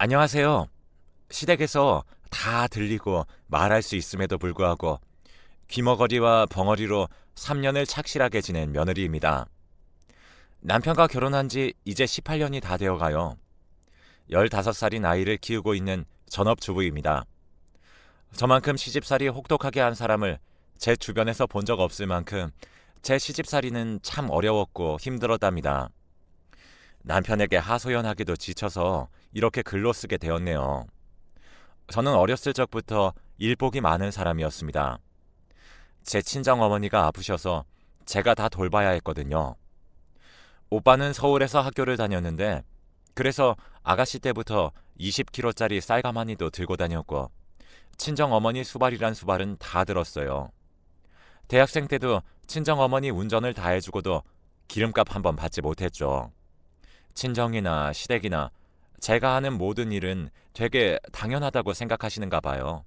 안녕하세요. 시댁에서 다 들리고 말할 수 있음에도 불구하고 귀머거리와 벙어리로 3년을 착실하게 지낸 며느리입니다. 남편과 결혼한 지 이제 18년이 다 되어가요. 15살인 아이를 키우고 있는 전업주부입니다. 저만큼 시집살이 혹독하게 한 사람을 제 주변에서 본 적 없을 만큼 제 시집살이는 참 어려웠고 힘들었답니다. 남편에게 하소연하기도 지쳐서 이렇게 글로 쓰게 되었네요. 저는 어렸을 적부터 일복이 많은 사람이었습니다. 제 친정어머니가 아프셔서 제가 다 돌봐야 했거든요. 오빠는 서울에서 학교를 다녔는데 그래서 아가씨 때부터 20kg짜리 쌀가마니도 들고 다녔고 친정어머니 수발이란 수발은 다 들었어요. 대학생 때도 친정어머니 운전을 다 해주고도 기름값 한 번 받지 못했죠. 친정이나 시댁이나 제가 하는 모든 일은 되게 당연하다고 생각하시는가 봐요.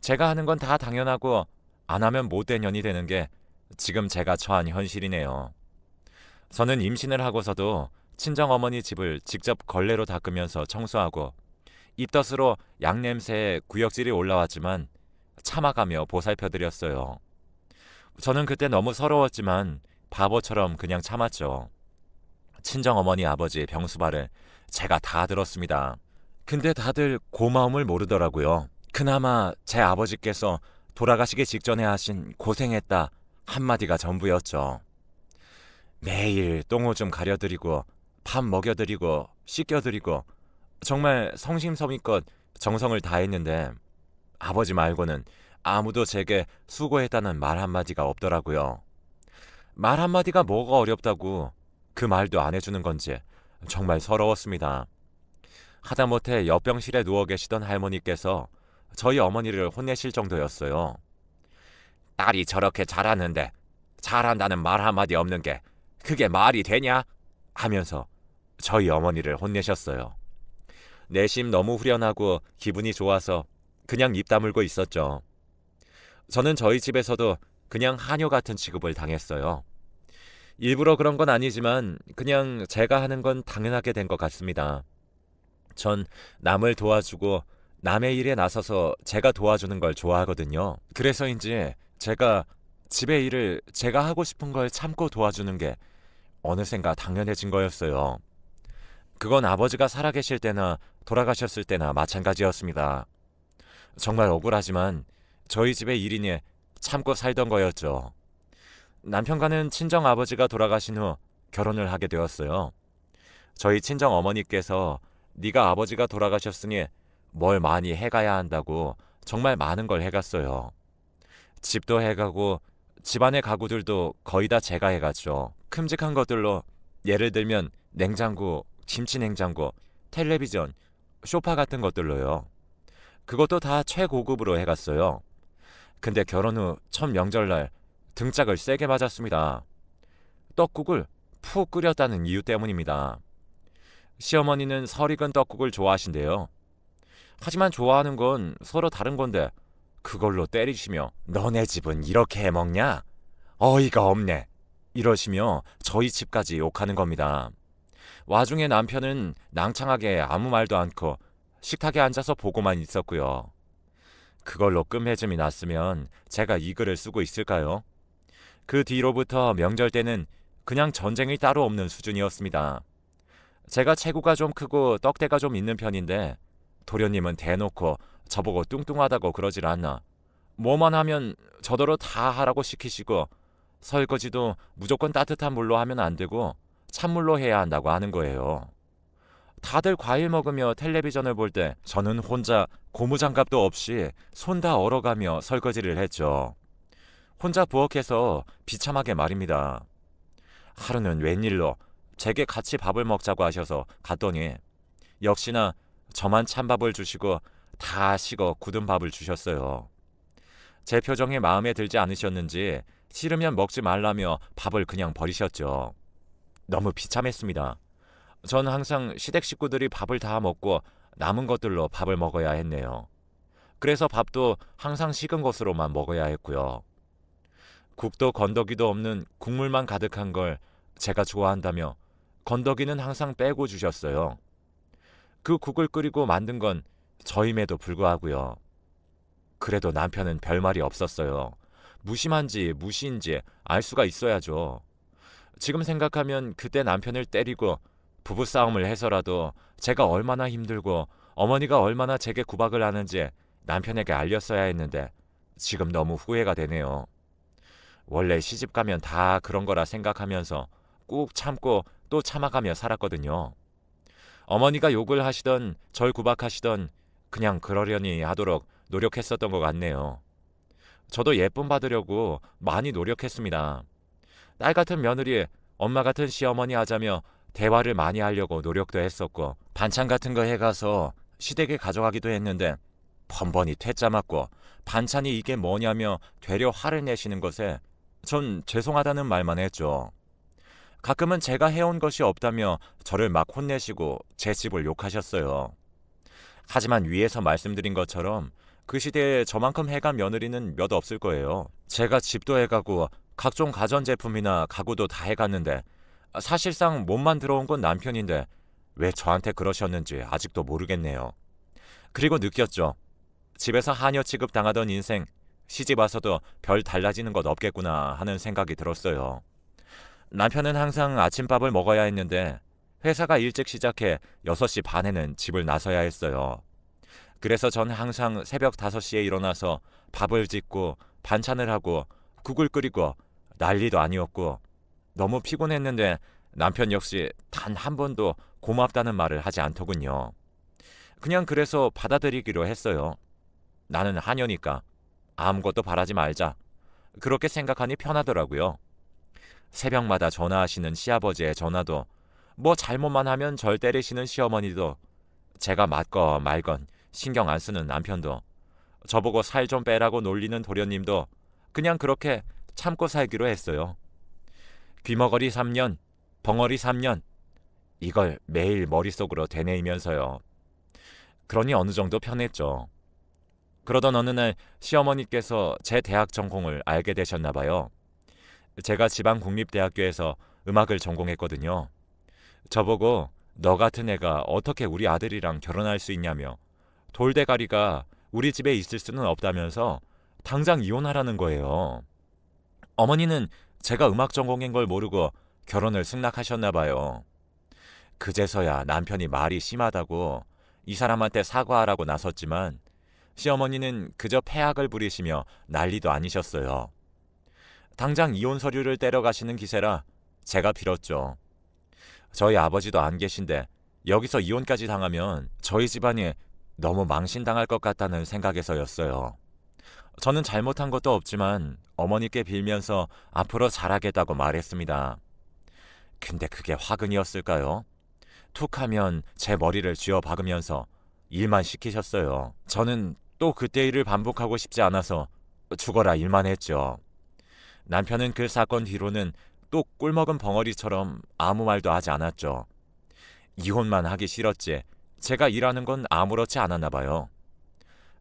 제가 하는 건 다 당연하고 안 하면 못된 년이 되는 게 지금 제가 처한 현실이네요. 저는 임신을 하고서도 친정어머니 집을 직접 걸레로 닦으면서 청소하고 입덧으로 양냄새에 구역질이 올라왔지만 참아가며 보살펴드렸어요. 저는 그때 너무 서러웠지만 바보처럼 그냥 참았죠. 친정어머니 아버지 병수발을 제가 다 들었습니다. 근데 다들 고마움을 모르더라고요. 그나마 제 아버지께서 돌아가시기 직전에 하신 고생했다 한마디가 전부였죠. 매일 똥오줌 가려드리고 밥 먹여드리고 씻겨드리고 정말 성심성의껏 정성을 다했는데 아버지 말고는 아무도 제게 수고했다는 말 한마디가 없더라고요. 말 한마디가 뭐가 어렵다고 그 말도 안 해주는 건지 정말 서러웠습니다. 하다못해 옆병실에 누워 계시던 할머니께서 저희 어머니를 혼내실 정도였어요. 딸이 저렇게 잘하는데 잘한다는 말 한마디 없는 게 그게 말이 되냐? 하면서 저희 어머니를 혼내셨어요. 내심 너무 후련하고 기분이 좋아서 그냥 입 다물고 있었죠. 저는 저희 집에서도 그냥 하녀 같은 취급을 당했어요. 일부러 그런 건 아니지만 그냥 제가 하는 건 당연하게 된 것 같습니다. 전 남을 도와주고 남의 일에 나서서 제가 도와주는 걸 좋아하거든요. 그래서인지 제가 집의 일을 제가 하고 싶은 걸 참고 도와주는 게 어느샌가 당연해진 거였어요. 그건 아버지가 살아계실 때나 돌아가셨을 때나 마찬가지였습니다. 정말 억울하지만 저희 집의 일이니 참고 살던 거였죠. 남편과는 친정 아버지가 돌아가신 후 결혼을 하게 되었어요. 저희 친정 어머니께서 네가 아버지가 돌아가셨으니 뭘 많이 해가야 한다고 정말 많은 걸 해갔어요. 집도 해가고 집안의 가구들도 거의 다 제가 해갔죠. 큼직한 것들로 예를 들면 냉장고, 김치냉장고, 텔레비전, 소파 같은 것들로요. 그것도 다 최고급으로 해갔어요. 근데 결혼 후 첫 명절날 등짝을 세게 맞았습니다. 떡국을 푹 끓였다는 이유 때문입니다. 시어머니는 설익은 떡국을 좋아하신대요. 하지만 좋아하는 건 서로 다른 건데 그걸로 때리시며 너네 집은 이렇게 해먹냐? 어이가 없네. 이러시며 저희 집까지 욕하는 겁니다. 와중에 남편은 낭창하게 아무 말도 않고 식탁에 앉아서 보고만 있었고요. 그걸로 끝맺음이 났으면 제가 이 글을 쓰고 있을까요? 그 뒤로부터 명절 때는 그냥 전쟁이 따로 없는 수준이었습니다. 제가 체구가 좀 크고 떡대가 좀 있는 편인데 도련님은 대놓고 저보고 뚱뚱하다고 그러질 않나. 뭐만 하면 저더러 다 하라고 시키시고 설거지도 무조건 따뜻한 물로 하면 안 되고 찬물로 해야 한다고 하는 거예요. 다들 과일 먹으며 텔레비전을 볼 때 저는 혼자 고무장갑도 없이 손 다 얼어가며 설거지를 했죠. 혼자 부엌에서 비참하게 말입니다. 하루는 웬일로 제게 같이 밥을 먹자고 하셔서 갔더니 역시나 저만 찬밥을 주시고 다 식어 굳은 밥을 주셨어요. 제 표정이 마음에 들지 않으셨는지 싫으면 먹지 말라며 밥을 그냥 버리셨죠. 너무 비참했습니다. 전 항상 시댁 식구들이 밥을 다 먹고 남은 것들로 밥을 먹어야 했네요. 그래서 밥도 항상 식은 것으로만 먹어야 했고요. 국도 건더기도 없는 국물만 가득한 걸 제가 좋아한다며 건더기는 항상 빼고 주셨어요. 그 국을 끓이고 만든 건 저임에도 불구하고요. 그래도 남편은 별말이 없었어요. 무심한지 무시인지 알 수가 있어야죠. 지금 생각하면 그때 남편을 때리고 부부싸움을 해서라도 제가 얼마나 힘들고 어머니가 얼마나 제게 구박을 하는지 남편에게 알렸어야 했는데 지금 너무 후회가 되네요. 원래 시집가면 다 그런 거라 생각하면서 꾹 참고 또 참아가며 살았거든요. 어머니가 욕을 하시던 절 구박하시던 그냥 그러려니 하도록 노력했었던 것 같네요. 저도 예쁨 받으려고 많이 노력했습니다. 딸 같은 며느리, 엄마 같은 시어머니 하자며 대화를 많이 하려고 노력도 했었고 반찬 같은 거 해가서 시댁에 가져가기도 했는데 번번이 퇴짜 맞고 반찬이 이게 뭐냐며 되려 화를 내시는 것에 전 죄송하다는 말만 했죠. 가끔은 제가 해온 것이 없다며 저를 막 혼내시고 제 집을 욕하셨어요. 하지만 위에서 말씀드린 것처럼 그 시대에 저만큼 해간 며느리는 몇 없을 거예요. 제가 집도 해가고 각종 가전제품이나 가구도 다 해갔는데 사실상 몸만 들어온 건 남편인데 왜 저한테 그러셨는지 아직도 모르겠네요. 그리고 느꼈죠. 집에서 하녀 취급 당하던 인생 시집 와서도 별 달라지는 것 없겠구나 하는 생각이 들었어요. 남편은 항상 아침밥을 먹어야 했는데 회사가 일찍 시작해 6시 반에는 집을 나서야 했어요. 그래서 전 항상 새벽 5시에 일어나서 밥을 짓고 반찬을 하고 국을 끓이고 난리도 아니었고 너무 피곤했는데 남편 역시 단 한 번도 고맙다는 말을 하지 않더군요. 그냥 그래서 받아들이기로 했어요. 나는 하녀니까 아무것도 바라지 말자. 그렇게 생각하니 편하더라고요. 새벽마다 전화하시는 시아버지의 전화도 뭐 잘못만 하면 절 때리시는 시어머니도 제가 맞건 말건 신경 안 쓰는 남편도 저보고 살 좀 빼라고 놀리는 도련님도 그냥 그렇게 참고 살기로 했어요. 귀머거리 3년, 벙어리 3년 이걸 매일 머릿속으로 되뇌이면서요. 그러니 어느 정도 편했죠. 그러던 어느 날 시어머니께서 제 대학 전공을 알게 되셨나 봐요. 제가 지방국립대학교에서 음악을 전공했거든요. 저보고 너 같은 애가 어떻게 우리 아들이랑 결혼할 수 있냐며 돌대가리가 우리 집에 있을 수는 없다면서 당장 이혼하라는 거예요. 어머니는 제가 음악 전공인 걸 모르고 결혼을 승낙하셨나 봐요. 그제서야 남편이 말이 심하다고 이 사람한테 사과하라고 나섰지만 시어머니는 그저 패악을 부리시며 난리도 아니셨어요. 당장 이혼 서류를 떼러가시는 기세라 제가 빌었죠. 저희 아버지도 안 계신데 여기서 이혼까지 당하면 저희 집안이 너무 망신당할 것 같다는 생각에서였어요. 저는 잘못한 것도 없지만 어머니께 빌면서 앞으로 잘하겠다고 말했습니다. 근데 그게 화근이었을까요? 툭 하면 제 머리를 쥐어박으면서 일만 시키셨어요. 저는 또 그때 일을 반복하고 싶지 않아서 죽어라 일만 했죠. 남편은 그 사건 뒤로는 또 꿀먹은 벙어리처럼 아무 말도 하지 않았죠. 이혼만 하기 싫었지 제가 일하는 건 아무렇지 않았나 봐요.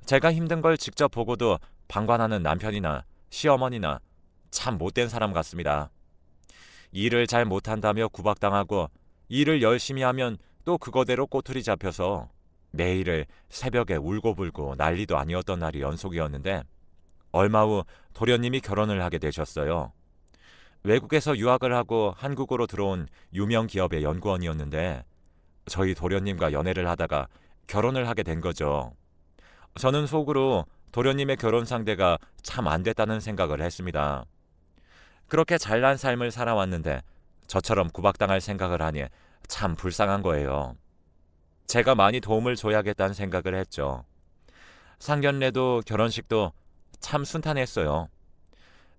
제가 힘든 걸 직접 보고도 방관하는 남편이나 시어머니나 참 못된 사람 같습니다. 일을 잘 못한다며 구박당하고 일을 열심히 하면 또 그거대로 꼬투리 잡혀서 매일을 새벽에 울고불고 난리도 아니었던 날이 연속이었는데 얼마 후 도련님이 결혼을 하게 되셨어요. 외국에서 유학을 하고 한국으로 들어온 유명 기업의 연구원이었는데 저희 도련님과 연애를 하다가 결혼을 하게 된 거죠. 저는 속으로 도련님의 결혼 상대가 참 안 됐다는 생각을 했습니다. 그렇게 잘난 삶을 살아왔는데 저처럼 구박당할 생각을 하니 참 불쌍한 거예요. 제가 많이 도움을 줘야겠다는 생각을 했죠. 상견례도 결혼식도 참 순탄했어요.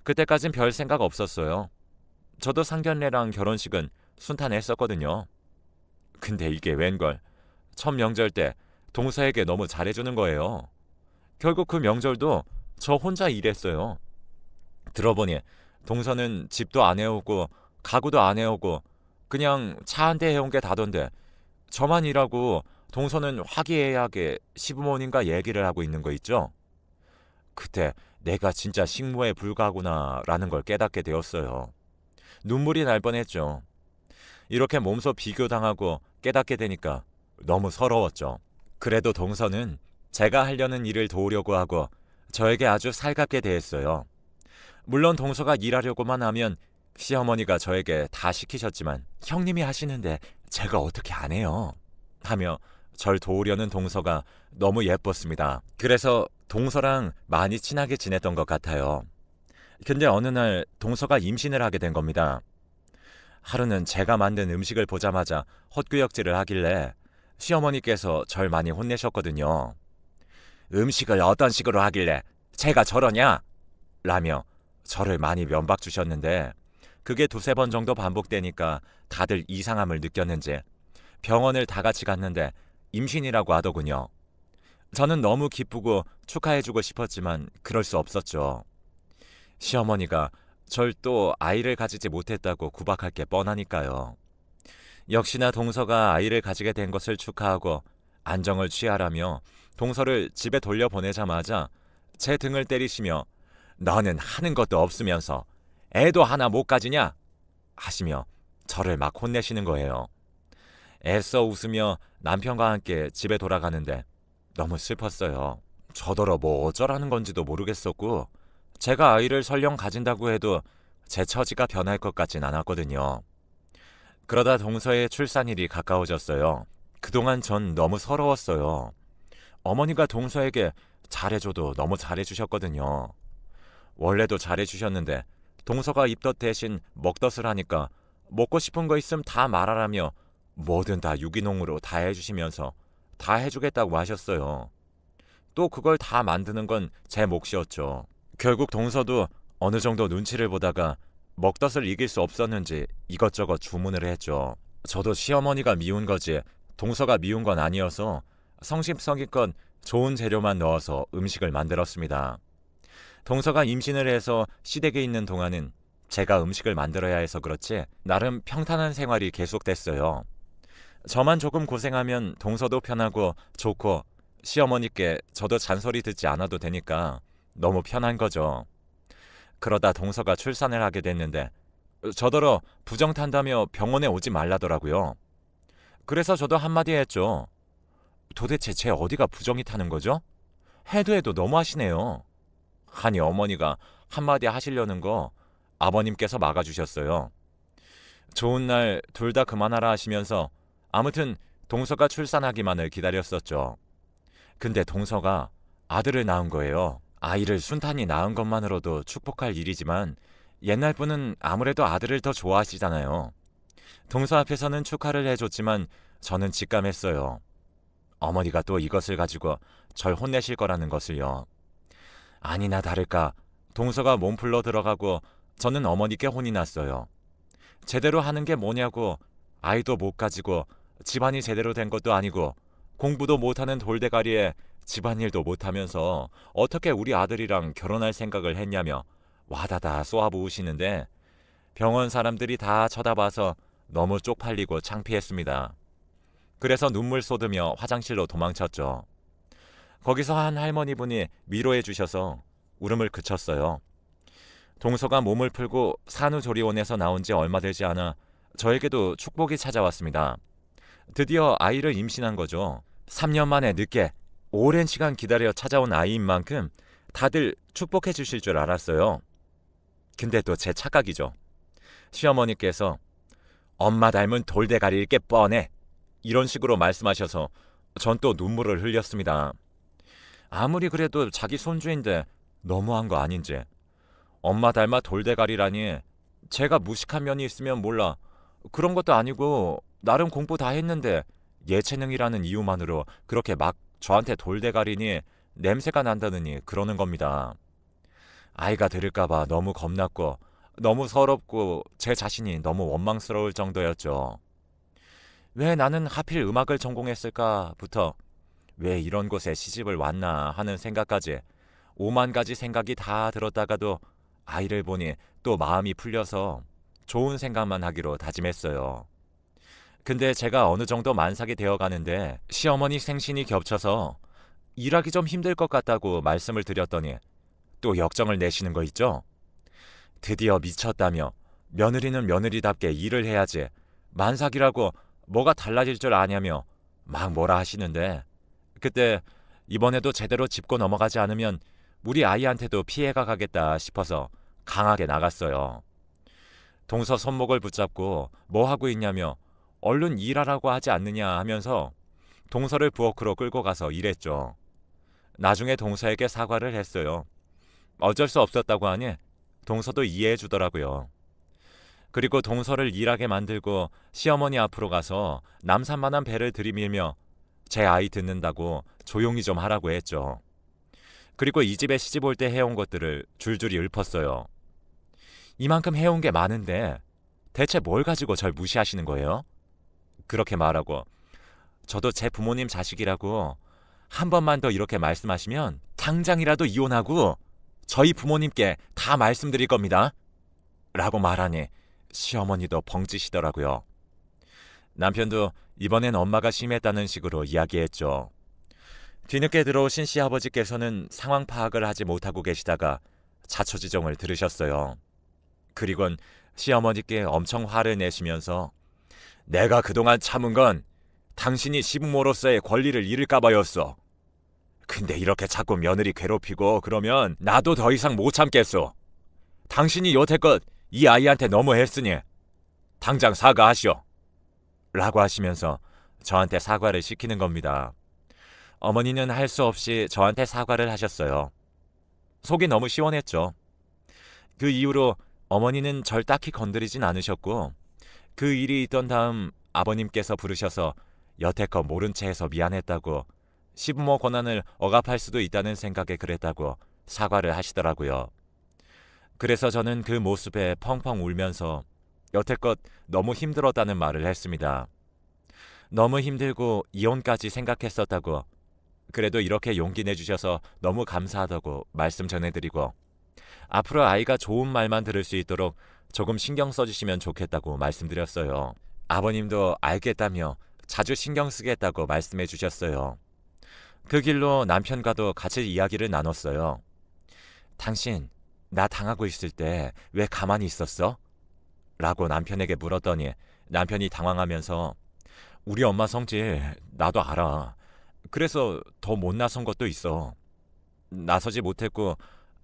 그때까진 별 생각 없었어요. 저도 상견례랑 결혼식은 순탄했었거든요. 근데 이게 웬걸 첫 명절 때 동서에게 너무 잘해주는 거예요. 결국 그 명절도 저 혼자 일했어요. 들어보니 동서는 집도 안 해오고 가구도 안 해오고 그냥 차 한 대 해온 게 다던데 저만 일하고 동서는 화기애애하게 시부모님과 얘기를 하고 있는 거 있죠. 그때 내가 진짜 식모에 불과하구나 라는 걸 깨닫게 되었어요. 눈물이 날 뻔했죠. 이렇게 몸소 비교당하고 깨닫게 되니까 너무 서러웠죠. 그래도 동서는 제가 하려는 일을 도우려고 하고 저에게 아주 살갑게 대했어요. 물론 동서가 일하려고만 하면 시어머니가 저에게 다 시키셨지만 형님이 하시는데 제가 어떻게 안 해요? 하며 절 도우려는 동서가 너무 예뻤습니다. 그래서 동서랑 많이 친하게 지냈던 것 같아요. 근데 어느 날 동서가 임신을 하게 된 겁니다. 하루는 제가 만든 음식을 보자마자 헛구역질을 하길래 시어머니께서 절 많이 혼내셨거든요. 음식을 어떤 식으로 하길래 제가 저러냐? 라며 저를 많이 면박 주셨는데 그게 두세 번 정도 반복되니까 다들 이상함을 느꼈는지 병원을 다 같이 갔는데 임신이라고 하더군요. 저는 너무 기쁘고 축하해주고 싶었지만 그럴 수 없었죠. 시어머니가 절 또 아이를 가지지 못했다고 구박할 게 뻔하니까요. 역시나 동서가 아이를 가지게 된 것을 축하하고 안정을 취하라며 동서를 집에 돌려보내자마자 제 등을 때리시며 너는 하는 것도 없으면서 애도 하나 못 가지냐? 하시며 저를 막 혼내시는 거예요. 애써 웃으며 남편과 함께 집에 돌아가는데 너무 슬펐어요. 저더러 뭐 어쩌라는 건지도 모르겠었고 제가 아이를 설령 가진다고 해도 제 처지가 변할 것 같진 않았거든요. 그러다 동서의 출산일이 가까워졌어요. 그동안 전 너무 서러웠어요. 어머니가 동서에게 잘해줘도 너무 잘해주셨거든요. 원래도 잘해주셨는데 동서가 입덧 대신 먹덧을 하니까 먹고 싶은 거 있음 다 말하라며 뭐든 다 유기농으로 다 해주시면서 다 해주겠다고 하셨어요. 또 그걸 다 만드는 건 제 몫이었죠. 결국 동서도 어느 정도 눈치를 보다가 먹덧을 이길 수 없었는지 이것저것 주문을 했죠. 저도 시어머니가 미운 거지 동서가 미운 건 아니어서 성심성의껏 좋은 재료만 넣어서 음식을 만들었습니다. 동서가 임신을 해서 시댁에 있는 동안은 제가 음식을 만들어야 해서 그렇지 나름 평탄한 생활이 계속됐어요. 저만 조금 고생하면 동서도 편하고 좋고 시어머니께 저도 잔소리 듣지 않아도 되니까 너무 편한 거죠. 그러다 동서가 출산을 하게 됐는데 저더러 부정 탄다며 병원에 오지 말라더라고요. 그래서 저도 한마디 했죠. 도대체 제 어디가 부정이 타는 거죠? 해도 너무 하시네요. 하니 어머니가 한마디 하시려는 거 아버님께서 막아주셨어요. 좋은 날 둘 다 그만하라 하시면서 아무튼 동서가 출산하기만을 기다렸었죠. 근데 동서가 아들을 낳은 거예요. 아이를 순탄히 낳은 것만으로도 축복할 일이지만 옛날 분은 아무래도 아들을 더 좋아하시잖아요. 동서 앞에서는 축하를 해줬지만 저는 직감했어요. 어머니가 또 이것을 가지고 절 혼내실 거라는 것을요. 아니나 다를까 동서가 몸풀러 들어가고 저는 어머니께 혼이 났어요. 제대로 하는 게 뭐냐고 아이도 못 가지고 집안이 제대로 된 것도 아니고 공부도 못하는 돌대가리에 집안일도 못하면서 어떻게 우리 아들이랑 결혼할 생각을 했냐며 와다다 쏘아부으시는데 병원 사람들이 다 쳐다봐서 너무 쪽팔리고 창피했습니다. 그래서 눈물 쏟으며 화장실로 도망쳤죠. 거기서 한 할머니분이 위로해 주셔서 울음을 그쳤어요. 동서가 몸을 풀고 산후조리원에서 나온 지 얼마 되지 않아 저에게도 축복이 찾아왔습니다. 드디어 아이를 임신한 거죠. 3년 만에 늦게 오랜 시간 기다려 찾아온 아이인 만큼 다들 축복해 주실 줄 알았어요. 근데 또 제 착각이죠. 시어머니께서 엄마 닮은 돌대가리일 게 뻔해 이런 식으로 말씀하셔서 전 또 눈물을 흘렸습니다. 아무리 그래도 자기 손주인데 너무한 거 아닌지. 엄마 닮아 돌대가리라니 제가 무식한 면이 있으면 몰라. 그런 것도 아니고 나름 공부 다 했는데 예체능이라는 이유만으로 그렇게 막 저한테 돌대가리니 냄새가 난다느니 그러는 겁니다. 아이가 들을까봐 너무 겁났고 너무 서럽고 제 자신이 너무 원망스러울 정도였죠. 왜 나는 하필 음악을 전공했을까부터 왜 이런 곳에 시집을 왔나 하는 생각까지 5만 가지 생각이 다 들었다가도 아이를 보니 또 마음이 풀려서 좋은 생각만 하기로 다짐했어요. 근데 제가 어느 정도 만삭이 되어가는데 시어머니 생신이 겹쳐서 일하기 좀 힘들 것 같다고 말씀을 드렸더니 또 역정을 내시는 거 있죠? 드디어 미쳤다며 며느리는 며느리답게 일을 해야지 만삭이라고 뭐가 달라질 줄 아냐며 막 뭐라 하시는데 그때 이번에도 제대로 짚고 넘어가지 않으면 우리 아이한테도 피해가 가겠다 싶어서 강하게 나갔어요. 동서 손목을 붙잡고 뭐 하고 있냐며 얼른 일하라고 하지 않느냐 하면서 동서를 부엌으로 끌고 가서 일했죠. 나중에 동서에게 사과를 했어요. 어쩔 수 없었다고 하니 동서도 이해해 주더라고요. 그리고 동서를 일하게 만들고 시어머니 앞으로 가서 남산만한 배를 들이밀며 제 아이 듣는다고 조용히 좀 하라고 했죠. 그리고 이 집에 시집 올 때 해온 것들을 줄줄이 읊었어요. 이만큼 해온 게 많은데 대체 뭘 가지고 절 무시하시는 거예요? 그렇게 말하고 저도 제 부모님 자식이라고 한 번만 더 이렇게 말씀하시면 당장이라도 이혼하고 저희 부모님께 다 말씀드릴 겁니다. 라고 말하니 시어머니도 벙찌시더라고요. 남편도 이번엔 엄마가 심했다는 식으로 이야기했죠. 뒤늦게 들어오신 시아버지께서는 상황 파악을 하지 못하고 계시다가 자초지종을 들으셨어요. 그리곤 시어머니께 엄청 화를 내시면서 내가 그동안 참은 건 당신이 시부모로서의 권리를 잃을까 봐였어. 근데 이렇게 자꾸 며느리 괴롭히고 그러면 나도 더 이상 못 참겠어. 당신이 여태껏 이 아이한테 너무 했으니 당장 사과하시오. 라고 하시면서 저한테 사과를 시키는 겁니다. 어머니는 할 수 없이 저한테 사과를 하셨어요. 속이 너무 시원했죠. 그 이후로 어머니는 절 딱히 건드리진 않으셨고 그 일이 있던 다음 아버님께서 부르셔서 여태껏 모른 채 해서 미안했다고 시부모 권한을 억압할 수도 있다는 생각에 그랬다고 사과를 하시더라고요. 그래서 저는 그 모습에 펑펑 울면서 여태껏 너무 힘들었다는 말을 했습니다. 너무 힘들고 이혼까지 생각했었다고 그래도 이렇게 용기 내주셔서 너무 감사하다고 말씀 전해드리고 앞으로 아이가 좋은 말만 들을 수 있도록 조금 신경 써주시면 좋겠다고 말씀드렸어요. 아버님도 알겠다며 자주 신경 쓰겠다고 말씀해 주셨어요. 그 길로 남편과도 같이 이야기를 나눴어요. 당신 나 당하고 있을 때 왜 가만히 있었어? 라고 남편에게 물었더니 남편이 당황하면서 우리 엄마 성질 나도 알아. 그래서 더 못 나선 것도 있어. 나서지 못했고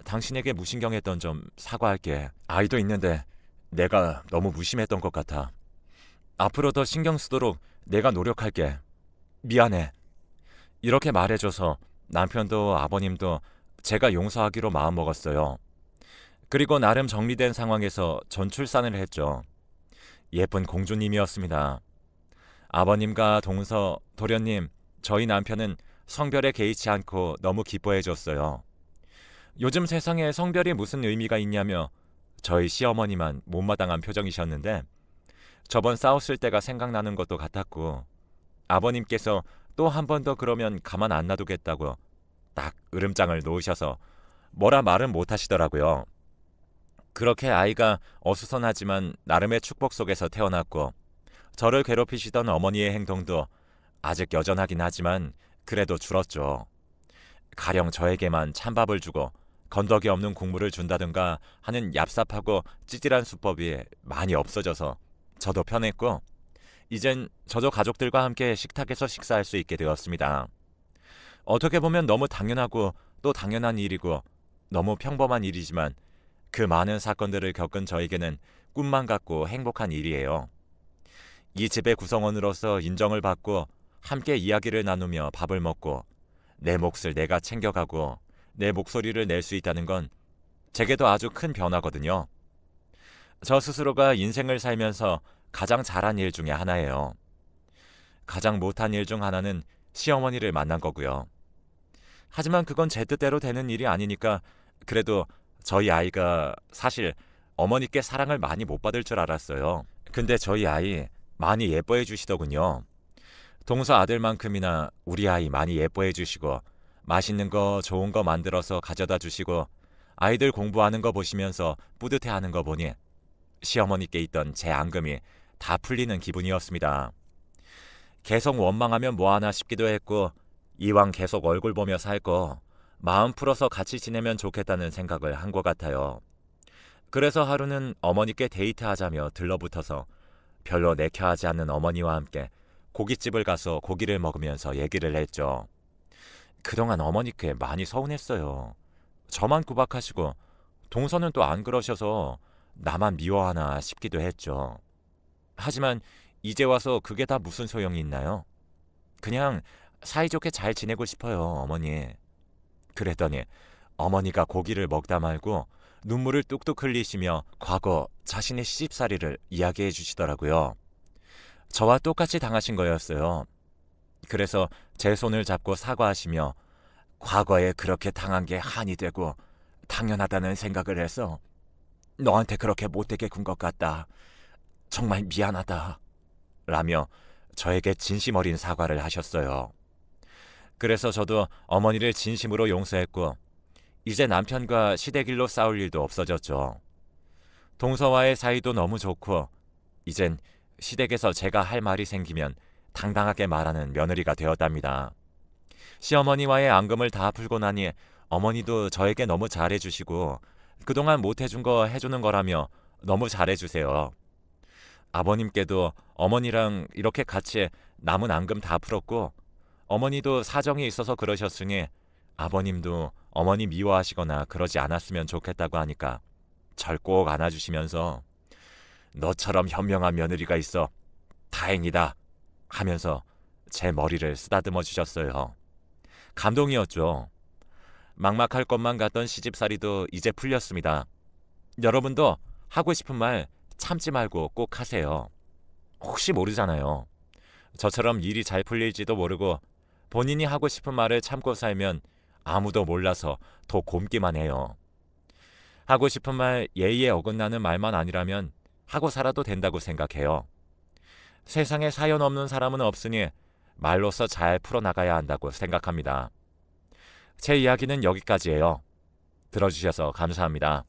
당신에게 무신경했던 점 사과할게. 아이도 있는데 내가 너무 무심했던 것 같아. 앞으로 더 신경 쓰도록 내가 노력할게. 미안해. 이렇게 말해줘서 남편도 아버님도 제가 용서하기로 마음먹었어요. 그리고 나름 정리된 상황에서 전출산을 했죠. 예쁜 공주님이었습니다. 아버님과 동서, 도련님, 저희 남편은 성별에 개의치 않고 너무 기뻐해줬어요. 요즘 세상에 성별이 무슨 의미가 있냐며 저희 시어머니만 못마땅한 표정이셨는데 저번 싸웠을 때가 생각나는 것도 같았고 아버님께서 또 한 번 더 그러면 가만 안 놔두겠다고 딱 으름장을 놓으셔서 뭐라 말은 못하시더라고요. 그렇게 아이가 어수선하지만 나름의 축복 속에서 태어났고 저를 괴롭히시던 어머니의 행동도 아직 여전하긴 하지만 그래도 줄었죠. 가령 저에게만 찬밥을 주고 건더기 없는 국물을 준다든가 하는 얍삽하고 찌질한 수법이 많이 없어져서 저도 편했고 이젠 저도 가족들과 함께 식탁에서 식사할 수 있게 되었습니다. 어떻게 보면 너무 당연하고 또 당연한 일이고 너무 평범한 일이지만 그 많은 사건들을 겪은 저에게는 꿈만 같고 행복한 일이에요. 이 집의 구성원으로서 인정을 받고 함께 이야기를 나누며 밥을 먹고 내 몫을 내가 챙겨가고 내 목소리를 낼 수 있다는 건 제게도 아주 큰 변화거든요. 저 스스로가 인생을 살면서 가장 잘한 일 중에 하나예요. 가장 못한 일 중 하나는 시어머니를 만난 거고요. 하지만 그건 제 뜻대로 되는 일이 아니니까 그래도 저희 아이가 사실 어머니께 사랑을 많이 못 받을 줄 알았어요. 근데 저희 아이 많이 예뻐해 주시더군요. 동서 아들만큼이나 우리 아이 많이 예뻐해 주시고 맛있는 거 좋은 거 만들어서 가져다 주시고 아이들 공부하는 거 보시면서 뿌듯해하는 거 보니 시어머니께 있던 제 앙금이 다 풀리는 기분이었습니다. 계속 원망하면 뭐하나 싶기도 했고 이왕 계속 얼굴 보며 살 거 마음 풀어서 같이 지내면 좋겠다는 생각을 한 것 같아요. 그래서 하루는 어머니께 데이트하자며 들러붙어서 별로 내켜하지 않는 어머니와 함께 고깃집을 가서 고기를 먹으면서 얘기를 했죠. 그동안 어머니께 많이 서운했어요. 저만 구박하시고 동서는 또 안 그러셔서 나만 미워하나 싶기도 했죠. 하지만 이제 와서 그게 다 무슨 소용이 있나요? 그냥 사이좋게 잘 지내고 싶어요, 어머니. 그랬더니 어머니가 고기를 먹다 말고 눈물을 뚝뚝 흘리시며 과거 자신의 시집살이를 이야기해 주시더라고요. 저와 똑같이 당하신 거였어요. 그래서 제 손을 잡고 사과하시며 과거에 그렇게 당한 게 한이 되고 당연하다는 생각을 해서 너한테 그렇게 못되게 군 것 같다. 정말 미안하다. 라며 저에게 진심 어린 사과를 하셨어요. 그래서 저도 어머니를 진심으로 용서했고 이제 남편과 시댁일로 싸울 일도 없어졌죠. 동서와의 사이도 너무 좋고 이젠 시댁에서 제가 할 말이 생기면 당당하게 말하는 며느리가 되었답니다. 시어머니와의 앙금을 다 풀고 나니 어머니도 저에게 너무 잘해주시고 그동안 못해준 거 해주는 거라며 너무 잘해주세요. 아버님께도 어머니랑 이렇게 같이 남은 앙금 다 풀었고 어머니도 사정이 있어서 그러셨으니 아버님도 어머니 미워하시거나 그러지 않았으면 좋겠다고 하니까 절 꼭 안아주시면서 너처럼 현명한 며느리가 있어 다행이다 하면서 제 머리를 쓰다듬어 주셨어요. 감동이었죠. 막막할 것만 같던 시집살이도 이제 풀렸습니다. 여러분도 하고 싶은 말 참지 말고 꼭 하세요. 혹시 모르잖아요. 저처럼 일이 잘 풀릴지도 모르고 본인이 하고 싶은 말을 참고 살면 아무도 몰라서 더 곪기만 해요. 하고 싶은 말 예의에 어긋나는 말만 아니라면 하고 살아도 된다고 생각해요. 세상에 사연 없는 사람은 없으니 말로써 잘 풀어나가야 한다고 생각합니다. 제 이야기는 여기까지예요. 들어주셔서 감사합니다.